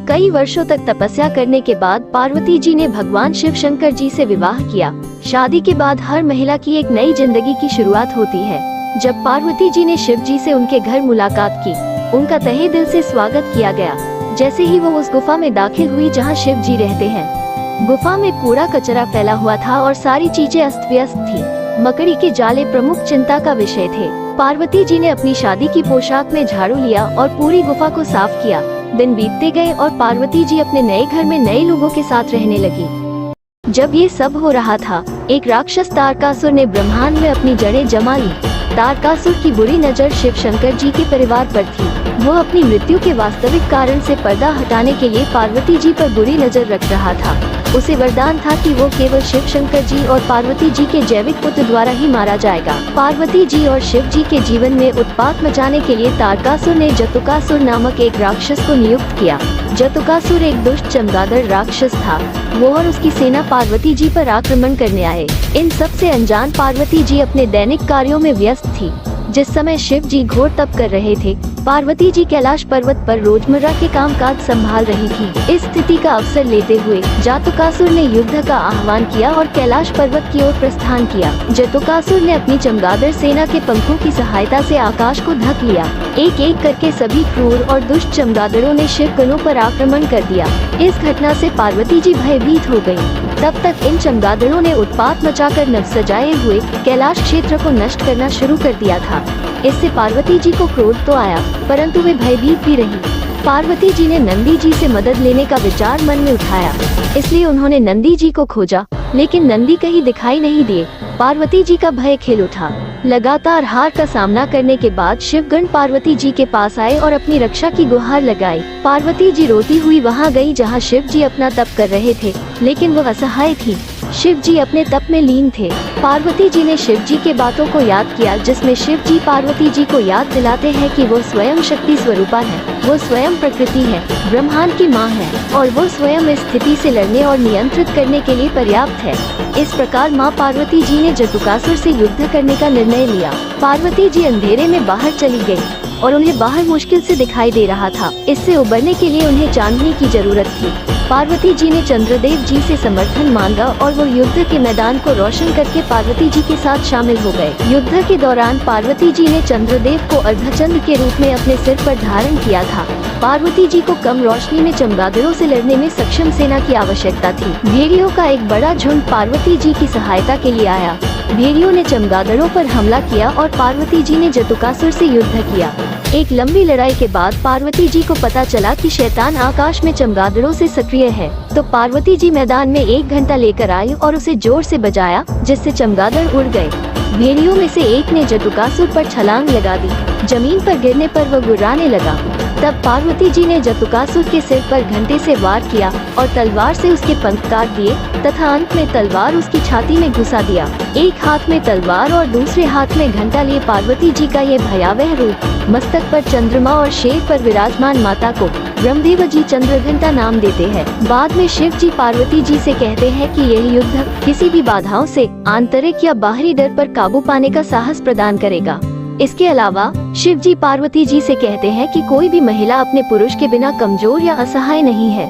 कई वर्षों तक तपस्या करने के बाद पार्वती जी ने भगवान शिव शंकर जी से विवाह किया। शादी के बाद हर महिला की एक नई जिंदगी की शुरुआत होती है। जब पार्वती जी ने शिव जी से उनके घर मुलाकात की, उनका तहे दिल से स्वागत किया गया। जैसे ही वो उस गुफा में दाखिल हुई जहाँ शिव जी रहते हैं, गुफा में कूड़ा कचरा फैला हुआ था और सारी चीजें अस्त व्यस्त थी। मकड़ी के जाले प्रमुख चिंता का विषय थे। पार्वती जी ने अपनी शादी की पोशाक में झाड़ू लिया और पूरी गुफा को साफ किया। दिन बीतते गए और पार्वती जी अपने नए घर में नए लोगों के साथ रहने लगी। जब ये सब हो रहा था, एक राक्षस तारकासुर ने ब्रह्मांड में अपनी जड़ें जमा ली। तारकासुर की बुरी नजर शिव शंकर जी के परिवार पर थी। वो अपनी मृत्यु के वास्तविक कारण से पर्दा हटाने के लिए पार्वती जी पर बुरी नजर रख रहा था। उसे वरदान था कि वो केवल शिव शंकर जी और पार्वती जी के जैविक पुत्र द्वारा ही मारा जाएगा। पार्वती जी और शिव जी के जीवन में उत्पात मचाने के लिए तारकासुर ने जतुकासुर नामक एक राक्षस को नियुक्त किया। जतुकासुर एक दुष्ट चमगादड़ राक्षस था। वो और उसकी सेना पार्वती जी पर आक्रमण करने आए। इन सब से अनजान पार्वती जी अपने दैनिक कार्यों में व्यस्त थी। जिस समय शिव जी घोर तप कर रहे थे, पार्वती जी कैलाश पर्वत पर रोजमर्रा के कामकाज संभाल रही थी। इस स्थिति का अवसर लेते हुए जतुकासुर ने युद्ध का आह्वान किया और कैलाश पर्वत की ओर प्रस्थान किया। जतुकासुर ने अपनी चमगादड़ सेना के पंखों की सहायता से आकाश को ढक लिया। एक एक करके सभी क्रूर और दुष्ट चमगादड़ों ने शिव गणों पर आक्रमण कर दिया। इस घटना से पार्वती जी भयभीत हो गयी। तब तक इन चमगादड़ों ने उत्पात मचाकर नव सजाए हुए कैलाश क्षेत्र को नष्ट करना शुरू कर दिया था। इससे पार्वती जी को क्रोध तो आया, परंतु वे भयभीत भी रही। पार्वती जी ने नंदी जी से मदद लेने का विचार मन में उठाया, इसलिए उन्होंने नंदी जी को खोजा, लेकिन नंदी कहीं दिखाई नहीं दिए। पार्वती जी का भय खिल उठा। लगातार हार का सामना करने के बाद शिवगण पार्वती जी के पास आए और अपनी रक्षा की गुहार लगाई। पार्वती जी रोती हुई वहां गई जहां शिव जी अपना तप कर रहे थे, लेकिन वो असहाय थी। शिव जी अपने तप में लीन थे। पार्वती जी ने शिव जी के बातों को याद किया, जिसमें शिव जी पार्वती जी को याद दिलाते हैं कि वो स्वयं शक्ति स्वरूपा है। वो स्वयं प्रकृति है, ब्रह्मांड की माँ है और वो स्वयं इस स्थिति से लड़ने और नियंत्रित करने के लिए पर्याप्त है। इस प्रकार माँ पार्वती जी ने जतुकासुर से युद्ध करने का निर्णय लिया। पार्वती जी अंधेरे में बाहर चली गयी और उन्हें बाहर मुश्किल से दिखाई दे रहा था। इससे उबरने के लिए उन्हें चांदनी की जरूरत थी। पार्वती जी ने चंद्रदेव जी से समर्थन मांगा और वो युद्ध के मैदान को रोशन करके पार्वती जी के साथ शामिल हो गए। युद्ध के दौरान पार्वती जी ने चंद्रदेव को अर्धचंद्र के रूप में अपने सिर पर धारण किया था। पार्वती जी को कम रोशनी में चमगादड़ों से लड़ने में सक्षम सेना की आवश्यकता थी। भेड़ियों का एक बड़ा झुंड पार्वती जी की सहायता के लिए आया। भेड़ियों ने चमगादड़ों पर हमला किया और पार्वती जी ने जतुकासुर से युद्ध किया। एक लंबी लड़ाई के बाद पार्वती जी को पता चला कि शैतान आकाश में चमगादड़ों से सक्रिय है, तो पार्वती जी मैदान में 1 घंटा लेकर आई और उसे जोर से बजाया, जिससे चमगादड़ उड़ गए। भेड़ियों में से एक ने जतुकासुर पर छलांग लगा दी। जमीन पर गिरने पर वह गुर्राने लगा। तब पार्वती जी ने जतुकासुर के सिर पर घंटे से वार किया और तलवार से उसके पंख काट दिए तथा अंत में तलवार उसकी छाती में घुसा दिया। एक हाथ में तलवार और दूसरे हाथ में घंटा लिए पार्वती जी का ये भयावह रूप मस्तक पर चंद्रमा और शेर पर विराजमान माता को ब्रह्मदेव जी चंद्रघंटा नाम देते हैं। बाद में शिव जी पार्वती जी से कहते हैं कि यह युद्ध किसी भी बाधाओं से आंतरिक या बाहरी डर पर काबू पाने का साहस प्रदान करेगा। इसके अलावा शिव जी पार्वती जी से कहते हैं कि कोई भी महिला अपने पुरुष के बिना कमजोर या असहाय नहीं है।